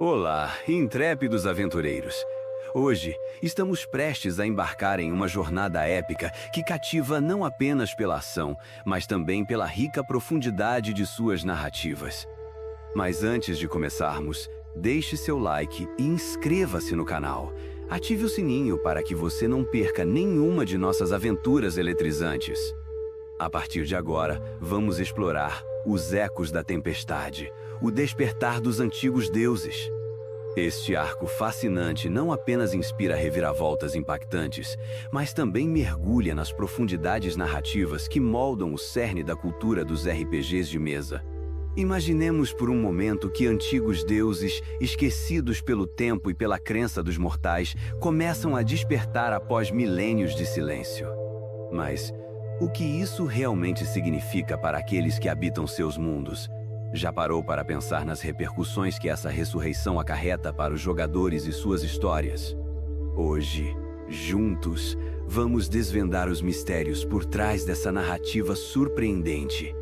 Olá, intrépidos aventureiros! Hoje, estamos prestes a embarcar em uma jornada épica que cativa não apenas pela ação, mas também pela rica profundidade de suas narrativas. Mas antes de começarmos, deixe seu like e inscreva-se no canal. Ative o sininho para que você não perca nenhuma de nossas aventuras eletrizantes. A partir de agora, vamos explorar os Ecos da Tempestade, o despertar dos antigos deuses. Este arco fascinante não apenas inspira reviravoltas impactantes, mas também mergulha nas profundidades narrativas que moldam o cerne da cultura dos RPGs de mesa. Imaginemos por um momento que antigos deuses, esquecidos pelo tempo e pela crença dos mortais, começam a despertar após milênios de silêncio. Mas o que isso realmente significa para aqueles que habitam seus mundos? Já parou para pensar nas repercussões que essa ressurreição acarreta para os jogadores e suas histórias? Hoje, juntos, vamos desvendar os mistérios por trás dessa narrativa surpreendente.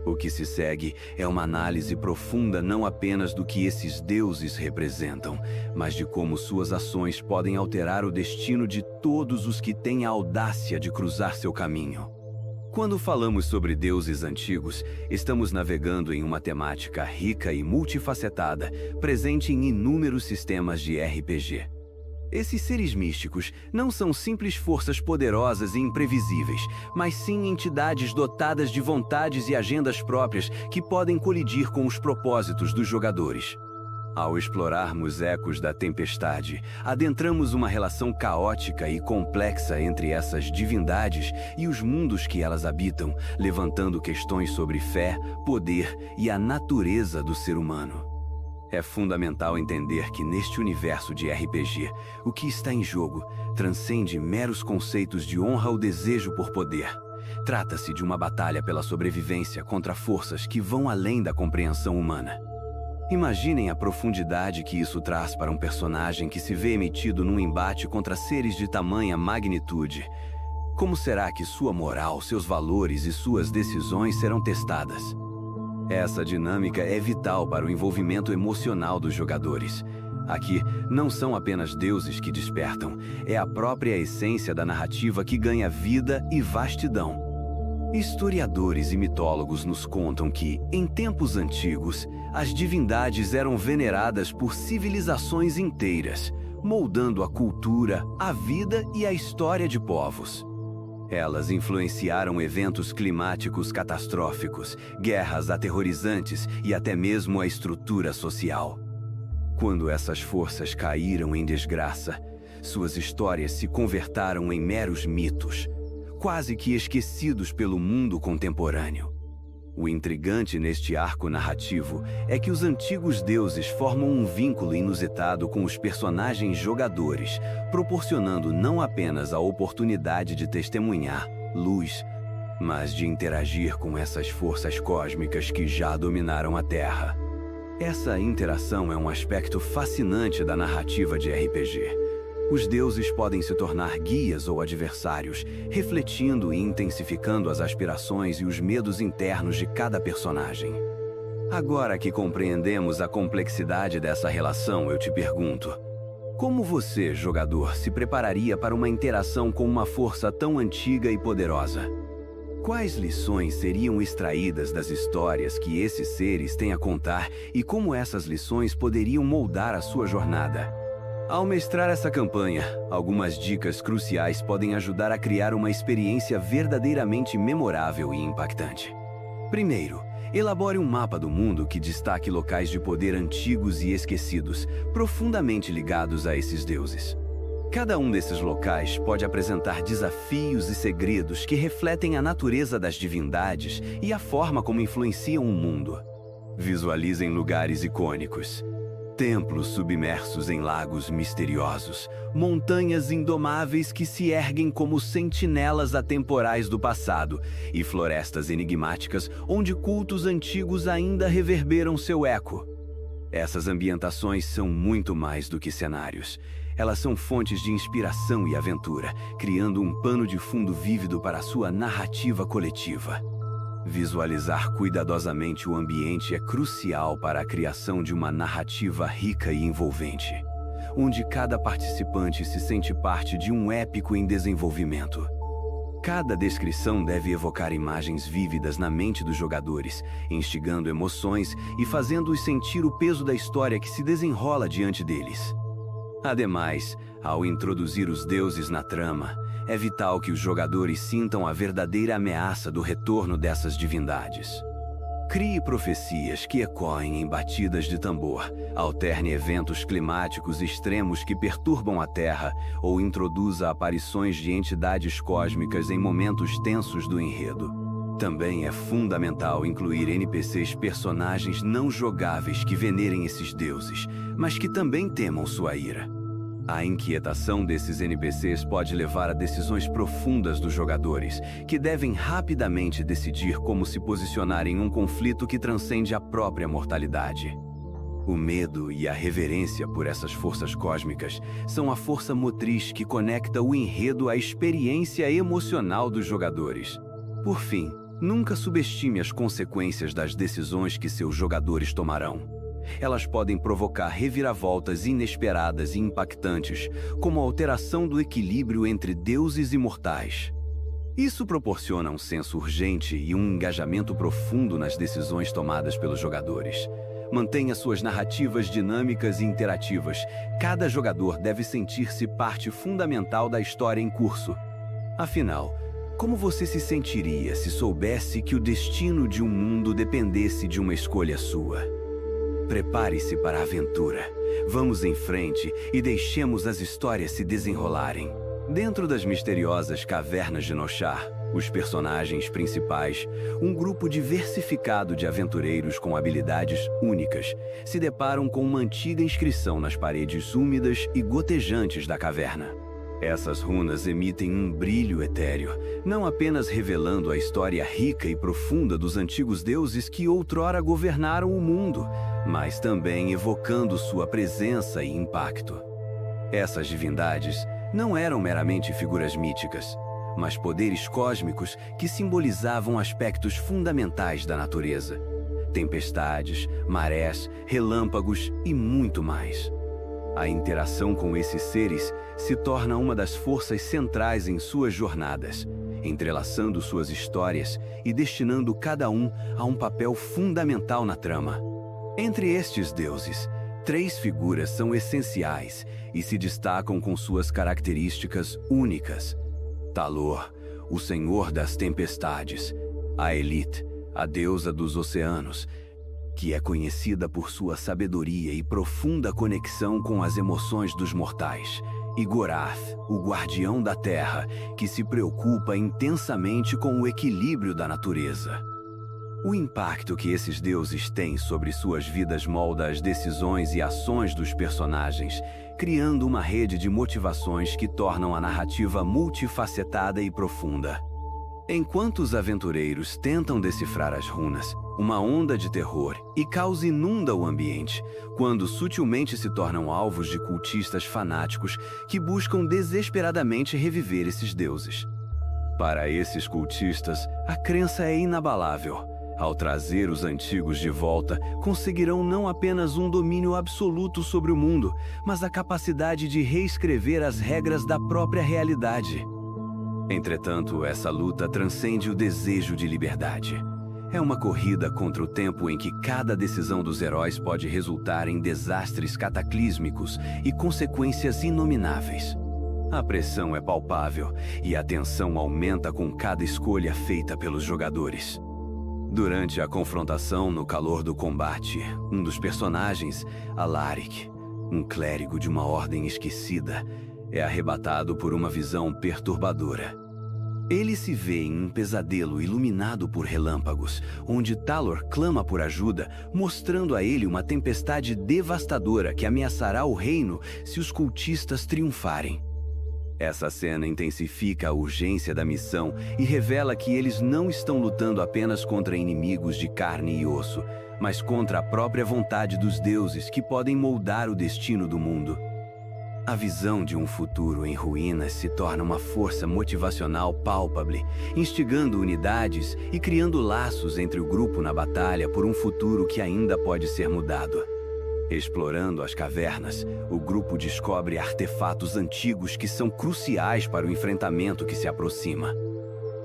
O que se segue é uma análise profunda não apenas do que esses deuses representam, mas de como suas ações podem alterar o destino de todos os que têm a audácia de cruzar seu caminho. Quando falamos sobre deuses antigos, estamos navegando em uma temática rica e multifacetada, presente em inúmeros sistemas de RPG. Esses seres místicos não são simples forças poderosas e imprevisíveis, mas sim entidades dotadas de vontades e agendas próprias que podem colidir com os propósitos dos jogadores. Ao explorarmos Ecos da Tempestade, adentramos uma relação caótica e complexa entre essas divindades e os mundos que elas habitam, levantando questões sobre fé, poder e a natureza do ser humano. É fundamental entender que neste universo de RPG, o que está em jogo transcende meros conceitos de honra ou desejo por poder. Trata-se de uma batalha pela sobrevivência contra forças que vão além da compreensão humana. Imaginem a profundidade que isso traz para um personagem que se vê metido num embate contra seres de tamanha magnitude. Como será que sua moral, seus valores e suas decisões serão testadas? Essa dinâmica é vital para o envolvimento emocional dos jogadores. Aqui, não são apenas deuses que despertam, é a própria essência da narrativa que ganha vida e vastidão. Historiadores e mitólogos nos contam que, em tempos antigos, as divindades eram veneradas por civilizações inteiras, moldando a cultura, a vida e a história de povos. Elas influenciaram eventos climáticos catastróficos, guerras aterrorizantes e até mesmo a estrutura social. Quando essas forças caíram em desgraça, suas histórias se converteram em meros mitos, quase que esquecidos pelo mundo contemporâneo. O intrigante neste arco narrativo é que os antigos deuses formam um vínculo inusitado com os personagens jogadores, proporcionando não apenas a oportunidade de testemunhar luz, mas de interagir com essas forças cósmicas que já dominaram a Terra. Essa interação é um aspecto fascinante da narrativa de RPG. Os deuses podem se tornar guias ou adversários, refletindo e intensificando as aspirações e os medos internos de cada personagem. Agora que compreendemos a complexidade dessa relação, eu te pergunto: como você, jogador, se prepararia para uma interação com uma força tão antiga e poderosa? Quais lições seriam extraídas das histórias que esses seres têm a contar e como essas lições poderiam moldar a sua jornada? Ao mestrar essa campanha, algumas dicas cruciais podem ajudar a criar uma experiência verdadeiramente memorável e impactante. Primeiro, elabore um mapa do mundo que destaque locais de poder antigos e esquecidos, profundamente ligados a esses deuses. Cada um desses locais pode apresentar desafios e segredos que refletem a natureza das divindades e a forma como influenciam o mundo. Visualizem lugares icônicos. Templos submersos em lagos misteriosos, montanhas indomáveis que se erguem como sentinelas atemporais do passado e florestas enigmáticas onde cultos antigos ainda reverberam seu eco. Essas ambientações são muito mais do que cenários. Elas são fontes de inspiração e aventura, criando um pano de fundo vívido para a sua narrativa coletiva. Visualizar cuidadosamente o ambiente é crucial para a criação de uma narrativa rica e envolvente, onde cada participante se sente parte de um épico em desenvolvimento. Cada descrição deve evocar imagens vívidas na mente dos jogadores, instigando emoções e fazendo-os sentir o peso da história que se desenrola diante deles. Ademais, ao introduzir os deuses na trama, é vital que os jogadores sintam a verdadeira ameaça do retorno dessas divindades. Crie profecias que ecoem em batidas de tambor, alterne eventos climáticos extremos que perturbam a Terra ou introduza aparições de entidades cósmicas em momentos tensos do enredo. Também é fundamental incluir NPCs personagens não jogáveis que venerem esses deuses, mas que também temam sua ira. A inquietação desses NPCs pode levar a decisões profundas dos jogadores, que devem rapidamente decidir como se posicionar em um conflito que transcende a própria mortalidade. O medo e a reverência por essas forças cósmicas são a força motriz que conecta o enredo à experiência emocional dos jogadores. Por fim, nunca subestime as consequências das decisões que seus jogadores tomarão. Elas podem provocar reviravoltas inesperadas e impactantes, como a alteração do equilíbrio entre deuses e mortais. Isso proporciona um senso urgente e um engajamento profundo nas decisões tomadas pelos jogadores. Mantenha suas narrativas dinâmicas e interativas. Cada jogador deve sentir-se parte fundamental da história em curso. Afinal, como você se sentiria se soubesse que o destino de um mundo dependesse de uma escolha sua? Prepare-se para a aventura. Vamos em frente e deixemos as histórias se desenrolarem. Dentro das misteriosas cavernas de Noshar, os personagens principais, um grupo diversificado de aventureiros com habilidades únicas, se deparam com uma antiga inscrição nas paredes úmidas e gotejantes da caverna. Essas runas emitem um brilho etéreo, não apenas revelando a história rica e profunda dos antigos deuses que outrora governaram o mundo, mas também evocando sua presença e impacto. Essas divindades não eram meramente figuras míticas, mas poderes cósmicos que simbolizavam aspectos fundamentais da natureza: tempestades, marés, relâmpagos e muito mais. A interação com esses seres se torna uma das forças centrais em suas jornadas, entrelaçando suas histórias e destinando cada um a um papel fundamental na trama. Entre estes deuses, 3 figuras são essenciais e se destacam com suas características únicas: Talor, o Senhor das Tempestades; Aelith, a deusa dos oceanos, que é conhecida por sua sabedoria e profunda conexão com as emoções dos mortais; e Gorath, o guardião da terra, que se preocupa intensamente com o equilíbrio da natureza. O impacto que esses deuses têm sobre suas vidas molda as decisões e ações dos personagens, criando uma rede de motivações que tornam a narrativa multifacetada e profunda. Enquanto os aventureiros tentam decifrar as runas, uma onda de terror e caos inunda o ambiente, quando sutilmente se tornam alvos de cultistas fanáticos que buscam desesperadamente reviver esses deuses. Para esses cultistas, a crença é inabalável. Ao trazer os antigos de volta, conseguirão não apenas um domínio absoluto sobre o mundo, mas a capacidade de reescrever as regras da própria realidade. Entretanto, essa luta transcende o desejo de liberdade. É uma corrida contra o tempo em que cada decisão dos heróis pode resultar em desastres cataclísmicos e consequências inomináveis. A pressão é palpável e a tensão aumenta com cada escolha feita pelos jogadores. Durante a confrontação no calor do combate, um dos personagens, Alaric, um clérigo de uma ordem esquecida, é arrebatado por uma visão perturbadora. Ele se vê em um pesadelo iluminado por relâmpagos, onde Talor clama por ajuda, mostrando a ele uma tempestade devastadora que ameaçará o reino se os cultistas triunfarem. Essa cena intensifica a urgência da missão e revela que eles não estão lutando apenas contra inimigos de carne e osso, mas contra a própria vontade dos deuses que podem moldar o destino do mundo. A visão de um futuro em ruínas se torna uma força motivacional palpável, instigando unidades e criando laços entre o grupo na batalha por um futuro que ainda pode ser mudado. Explorando as cavernas, o grupo descobre artefatos antigos que são cruciais para o enfrentamento que se aproxima.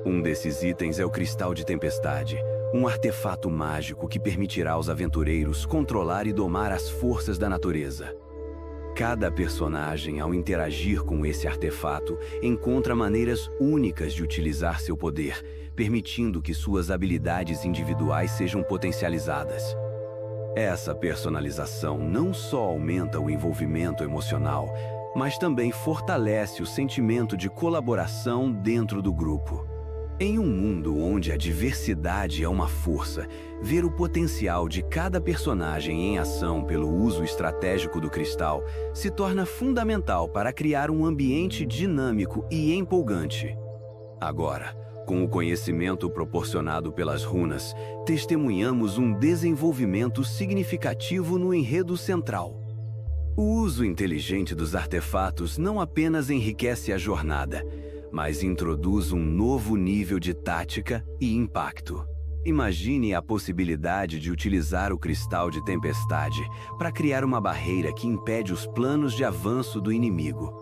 Um desses itens é o Cristal de Tempestade, um artefato mágico que permitirá aos aventureiros controlar e domar as forças da natureza. Cada personagem, ao interagir com esse artefato, encontra maneiras únicas de utilizar seu poder, permitindo que suas habilidades individuais sejam potencializadas. Essa personalização não só aumenta o envolvimento emocional, mas também fortalece o sentimento de colaboração dentro do grupo. Em um mundo onde a diversidade é uma força, ver o potencial de cada personagem em ação pelo uso estratégico do cristal se torna fundamental para criar um ambiente dinâmico e empolgante. Agora, com o conhecimento proporcionado pelas runas, testemunhamos um desenvolvimento significativo no enredo central. O uso inteligente dos artefatos não apenas enriquece a jornada, mas introduz um novo nível de tática e impacto. Imagine a possibilidade de utilizar o Cristal de Tempestade para criar uma barreira que impede os planos de avanço do inimigo,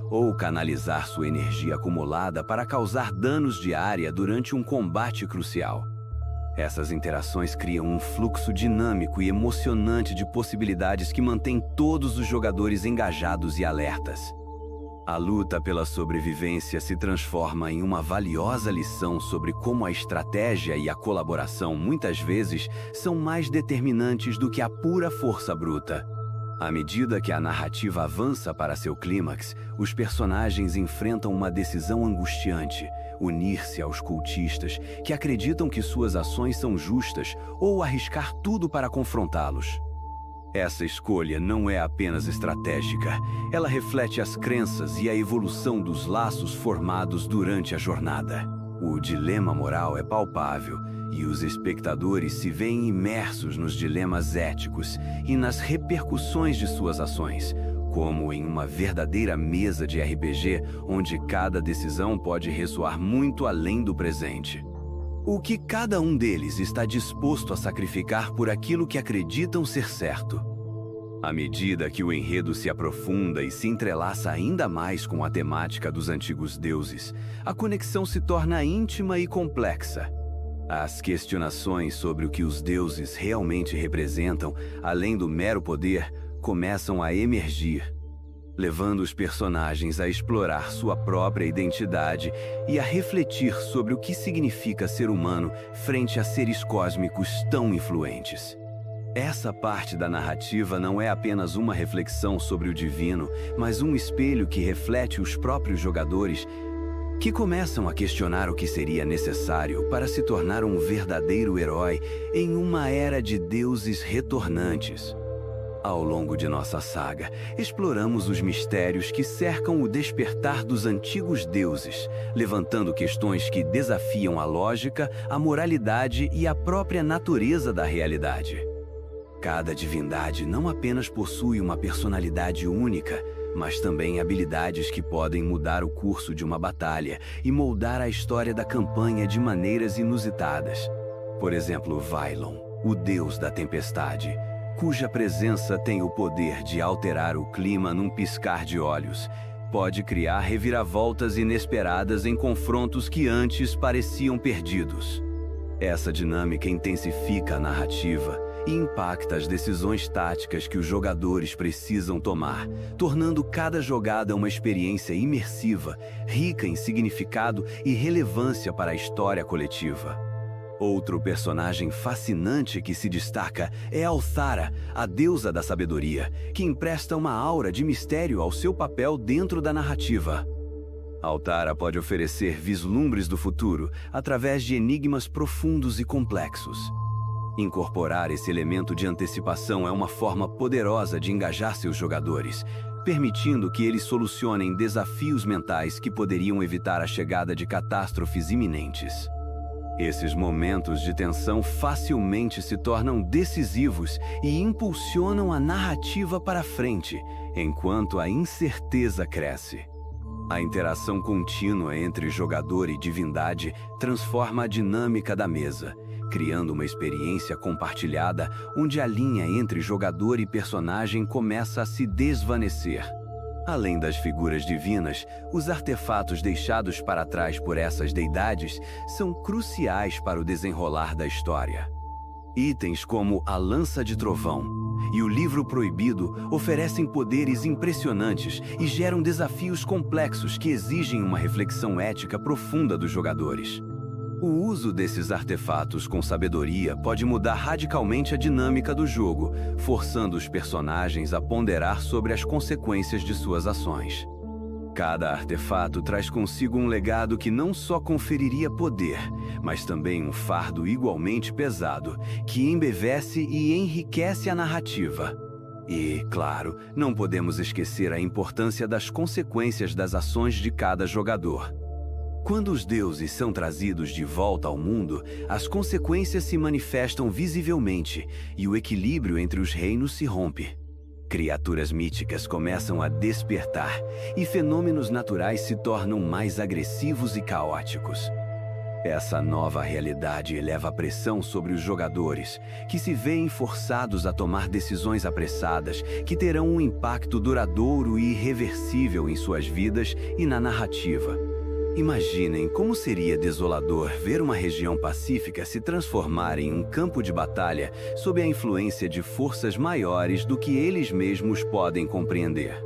ou canalizar sua energia acumulada para causar danos de área durante um combate crucial. Essas interações criam um fluxo dinâmico e emocionante de possibilidades que mantém todos os jogadores engajados e alertas. A luta pela sobrevivência se transforma em uma valiosa lição sobre como a estratégia e a colaboração muitas vezes são mais determinantes do que a pura força bruta. À medida que a narrativa avança para seu clímax, os personagens enfrentam uma decisão angustiante: unir-se aos cultistas que acreditam que suas ações são justas ou arriscar tudo para confrontá-los. Essa escolha não é apenas estratégica, ela reflete as crenças e a evolução dos laços formados durante a jornada. O dilema moral é palpável e os espectadores se veem imersos nos dilemas éticos e nas repercussões de suas ações, como em uma verdadeira mesa de RPG onde cada decisão pode ressoar muito além do presente. O que cada um deles está disposto a sacrificar por aquilo que acreditam ser certo. À medida que o enredo se aprofunda e se entrelaça ainda mais com a temática dos antigos deuses, a conexão se torna íntima e complexa. As questionações sobre o que os deuses realmente representam, além do mero poder, começam a emergir, levando os personagens a explorar sua própria identidade e a refletir sobre o que significa ser humano frente a seres cósmicos tão influentes. Essa parte da narrativa não é apenas uma reflexão sobre o divino, mas um espelho que reflete os próprios jogadores, que começam a questionar o que seria necessário para se tornar um verdadeiro herói em uma era de deuses retornantes. Ao longo de nossa saga, exploramos os mistérios que cercam o despertar dos antigos deuses, levantando questões que desafiam a lógica, a moralidade e a própria natureza da realidade. Cada divindade não apenas possui uma personalidade única, mas também habilidades que podem mudar o curso de uma batalha e moldar a história da campanha de maneiras inusitadas. Por exemplo, Vailon, o deus da tempestade, cuja presença tem o poder de alterar o clima num piscar de olhos, pode criar reviravoltas inesperadas em confrontos que antes pareciam perdidos. Essa dinâmica intensifica a narrativa e impacta as decisões táticas que os jogadores precisam tomar, tornando cada jogada uma experiência imersiva, rica em significado e relevância para a história coletiva. Outro personagem fascinante que se destaca é Althara, a deusa da sabedoria, que empresta uma aura de mistério ao seu papel dentro da narrativa. Althara pode oferecer vislumbres do futuro através de enigmas profundos e complexos. Incorporar esse elemento de antecipação é uma forma poderosa de engajar seus jogadores, permitindo que eles solucionem desafios mentais que poderiam evitar a chegada de catástrofes iminentes. Esses momentos de tensão facilmente se tornam decisivos e impulsionam a narrativa para frente, enquanto a incerteza cresce. A interação contínua entre jogador e divindade transforma a dinâmica da mesa, criando uma experiência compartilhada onde a linha entre jogador e personagem começa a se desvanecer. Além das figuras divinas, os artefatos deixados para trás por essas deidades são cruciais para o desenrolar da história. Itens como a Lança de Trovão e o Livro Proibido oferecem poderes impressionantes e geram desafios complexos que exigem uma reflexão ética profunda dos jogadores. O uso desses artefatos com sabedoria pode mudar radicalmente a dinâmica do jogo, forçando os personagens a ponderar sobre as consequências de suas ações. Cada artefato traz consigo um legado que não só conferiria poder, mas também um fardo igualmente pesado, que embevece e enriquece a narrativa. E, claro, não podemos esquecer a importância das consequências das ações de cada jogador. Quando os deuses são trazidos de volta ao mundo, as consequências se manifestam visivelmente e o equilíbrio entre os reinos se rompe. Criaturas míticas começam a despertar e fenômenos naturais se tornam mais agressivos e caóticos. Essa nova realidade eleva a pressão sobre os jogadores, que se veem forçados a tomar decisões apressadas que terão um impacto duradouro e irreversível em suas vidas e na narrativa. Imaginem como seria desolador ver uma região pacífica se transformar em um campo de batalha sob a influência de forças maiores do que eles mesmos podem compreender.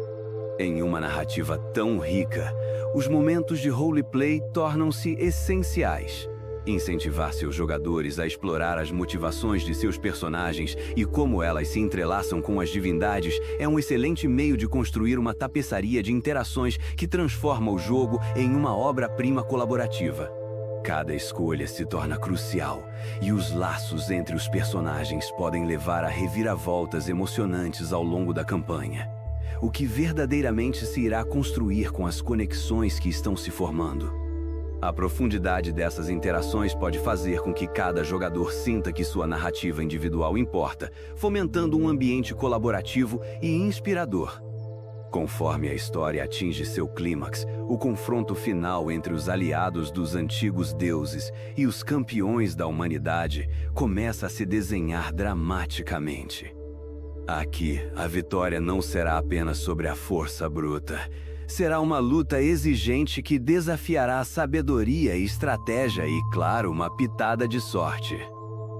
Em uma narrativa tão rica, os momentos de roleplay tornam-se essenciais. Incentivar seus jogadores a explorar as motivações de seus personagens e como elas se entrelaçam com as divindades é um excelente meio de construir uma tapeçaria de interações que transforma o jogo em uma obra-prima colaborativa. Cada escolha se torna crucial e os laços entre os personagens podem levar a reviravoltas emocionantes ao longo da campanha. O que verdadeiramente se irá construir com as conexões que estão se formando. A profundidade dessas interações pode fazer com que cada jogador sinta que sua narrativa individual importa, fomentando um ambiente colaborativo e inspirador. Conforme a história atinge seu clímax, o confronto final entre os aliados dos antigos deuses e os campeões da humanidade começa a se desenhar dramaticamente. Aqui, a vitória não será apenas sobre a força bruta. Será uma luta exigente que desafiará a sabedoria e estratégia e, claro, uma pitada de sorte.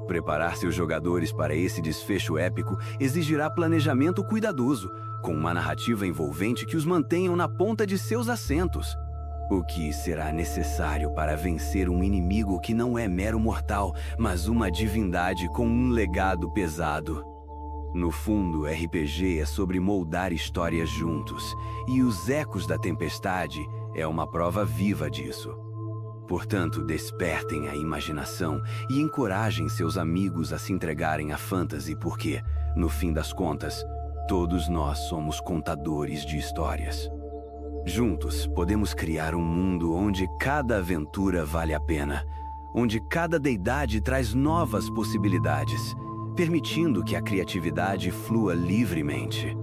Preparar seus jogadores para esse desfecho épico exigirá planejamento cuidadoso, com uma narrativa envolvente que os mantenha na ponta de seus assentos. O que será necessário para vencer um inimigo que não é mero mortal, mas uma divindade com um legado pesado. No fundo, RPG é sobre moldar histórias juntos, e os Ecos da Tempestade é uma prova viva disso. Portanto, despertem a imaginação e encorajem seus amigos a se entregarem à fantasy porque, no fim das contas, todos nós somos contadores de histórias. Juntos, podemos criar um mundo onde cada aventura vale a pena, onde cada deidade traz novas possibilidades, permitindo que a criatividade flua livremente.